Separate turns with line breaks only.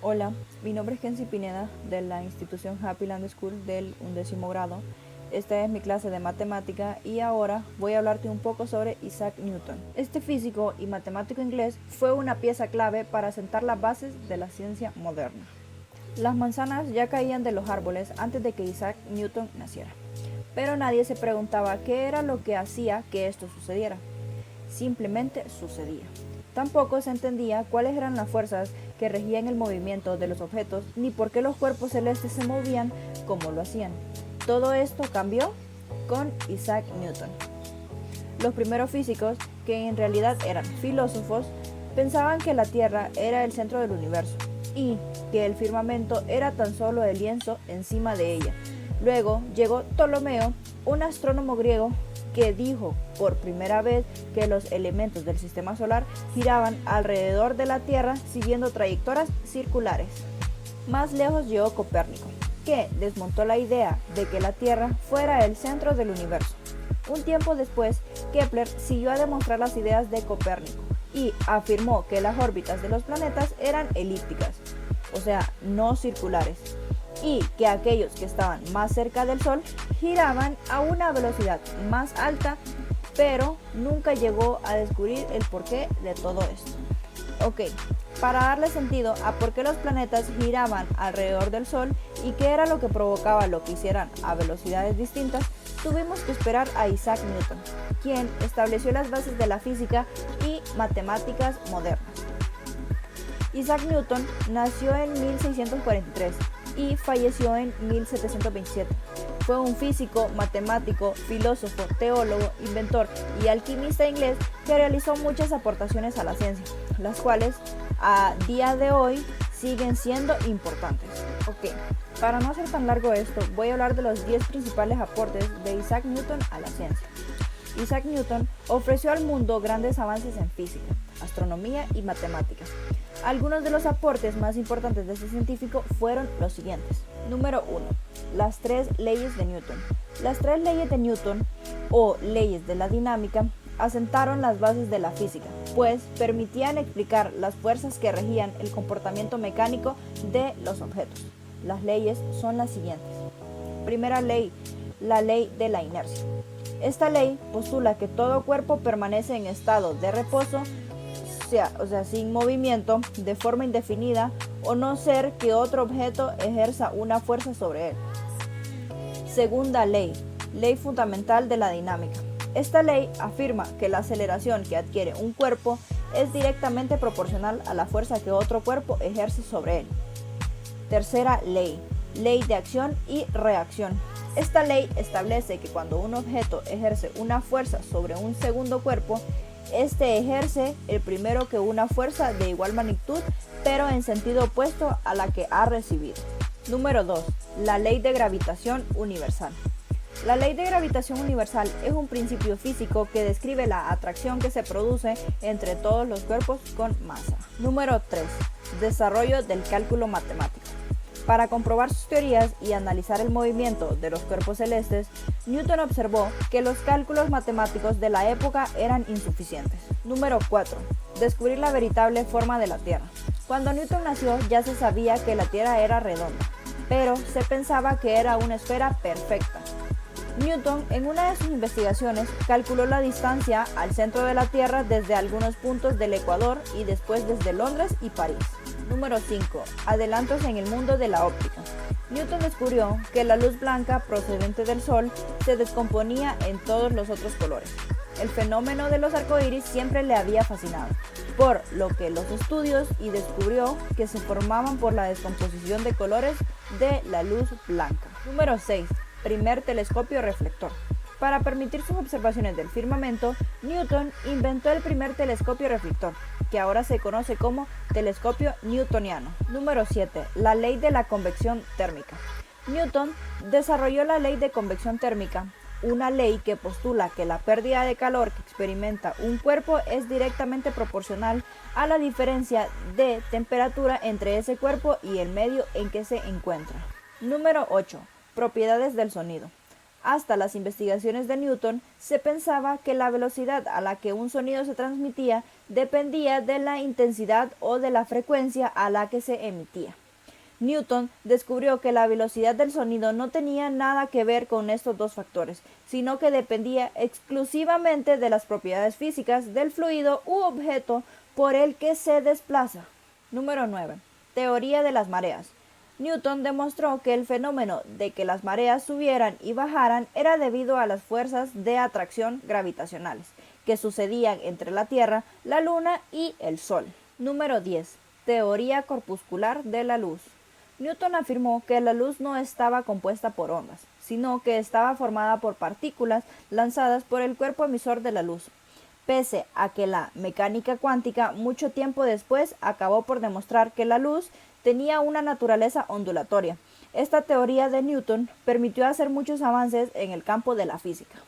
Hola, mi nombre es Kenzie Pineda de la institución Happy Land School del 11º grado. Esta es mi clase de matemática y ahora voy a hablarte un poco sobre Isaac Newton. Este físico y matemático inglés fue una pieza clave para sentar las bases de la ciencia moderna. Las manzanas ya caían de los árboles antes de que Isaac Newton naciera, pero nadie se preguntaba qué era lo que hacía que esto sucediera. Simplemente sucedía. Tampoco se entendía cuáles eran las fuerzas que regían el movimiento de los objetos, ni por qué los cuerpos celestes se movían como lo hacían. Todo esto cambió con Isaac Newton. Los primeros físicos, que en realidad eran filósofos, pensaban que la Tierra era el centro del universo y que el firmamento era tan solo el lienzo encima de ella. Luego llegó Ptolomeo, un astrónomo griego, que dijo por primera vez que los elementos del sistema solar giraban alrededor de la Tierra siguiendo trayectorias circulares. Más lejos llegó Copérnico, que desmontó la idea de que la Tierra fuera el centro del universo. Un tiempo después, Kepler siguió a demostrar las ideas de Copérnico y afirmó que las órbitas de los planetas eran elípticas, o sea, no circulares, y que aquellos que estaban más cerca del Sol giraban a una velocidad más alta, pero nunca llegó a descubrir el porqué de todo esto. Ok, para darle sentido a por qué los planetas giraban alrededor del Sol y qué era lo que provocaba lo que hicieran a velocidades distintas, tuvimos que esperar a Isaac Newton, quien estableció las bases de la física y matemáticas modernas. Isaac Newton nació en 1643 y falleció en 1727. Fue un físico, matemático, filósofo, teólogo, inventor y alquimista inglés que realizó muchas aportaciones a la ciencia, las cuales a día de hoy siguen siendo importantes. Ok, para no hacer tan largo esto, voy a hablar de los 10 principales aportes de Isaac Newton a la ciencia. Isaac Newton ofreció al mundo grandes avances en física, astronomía y matemáticas. Algunos de los aportes más importantes de este científico fueron los siguientes. Número 1. Las 3 leyes de Newton. Las 3 leyes de Newton, o leyes de la dinámica, asentaron las bases de la física, pues permitían explicar las fuerzas que regían el comportamiento mecánico de los objetos. Las leyes son las siguientes. Primera ley, la ley de la inercia. Esta ley postula que todo cuerpo permanece en estado de reposo, o sea, sin movimiento, de forma indefinida, o no ser que otro objeto ejerza una fuerza sobre él. Segunda ley, ley fundamental de la dinámica. Esta ley afirma que la aceleración que adquiere un cuerpo es directamente proporcional a la fuerza que otro cuerpo ejerce sobre él. Tercera ley, ley de acción y reacción. Esta ley establece que cuando un objeto ejerce una fuerza sobre un segundo cuerpo, este ejerce el primero que una fuerza de igual magnitud, pero en sentido opuesto a la que ha recibido. Número 2. La ley de gravitación universal. La ley de gravitación universal es un principio físico que describe la atracción que se produce entre todos los cuerpos con masa. Número 3. Desarrollo del cálculo matemático. Para comprobar sus teorías y analizar el movimiento de los cuerpos celestes, Newton observó que los cálculos matemáticos de la época eran insuficientes. Número 4. Descubrir la veritable forma de la Tierra. Cuando Newton nació ya se sabía que la Tierra era redonda, pero se pensaba que era una esfera perfecta. Newton, en una de sus investigaciones, calculó la distancia al centro de la Tierra desde algunos puntos del Ecuador y después desde Londres y París. Número 5. Adelantos en el mundo de la óptica. Newton descubrió que la luz blanca procedente del Sol se descomponía en todos los otros colores. El fenómeno de los arcoíris siempre le había fascinado, por lo que los estudios y descubrió que se formaban por la descomposición de colores de la luz blanca. Número 6. Primer telescopio reflector. Para permitir sus observaciones del firmamento, Newton inventó el primer telescopio reflector, que ahora se conoce como telescopio newtoniano. Número 7. La ley de la convección térmica. Newton desarrolló la ley de convección térmica, una ley que postula que la pérdida de calor que experimenta un cuerpo es directamente proporcional a la diferencia de temperatura entre ese cuerpo y el medio en que se encuentra. Número 8. Propiedades del sonido. Hasta las investigaciones de Newton, se pensaba que la velocidad a la que un sonido se transmitía dependía de la intensidad o de la frecuencia a la que se emitía. Newton descubrió que la velocidad del sonido no tenía nada que ver con estos dos factores, sino que dependía exclusivamente de las propiedades físicas del fluido u objeto por el que se desplaza. Número 9. Teoría de las mareas. Newton demostró que el fenómeno de que las mareas subieran y bajaran era debido a las fuerzas de atracción gravitacionales que sucedían entre la Tierra, la Luna y el Sol. Número 10. Teoría corpuscular de la luz. Newton afirmó que la luz no estaba compuesta por ondas, sino que estaba formada por partículas lanzadas por el cuerpo emisor de la luz, pese a que la mecánica cuántica mucho tiempo después acabó por demostrar que la luz tenía una naturaleza ondulatoria. Esta teoría de Newton permitió hacer muchos avances en el campo de la física.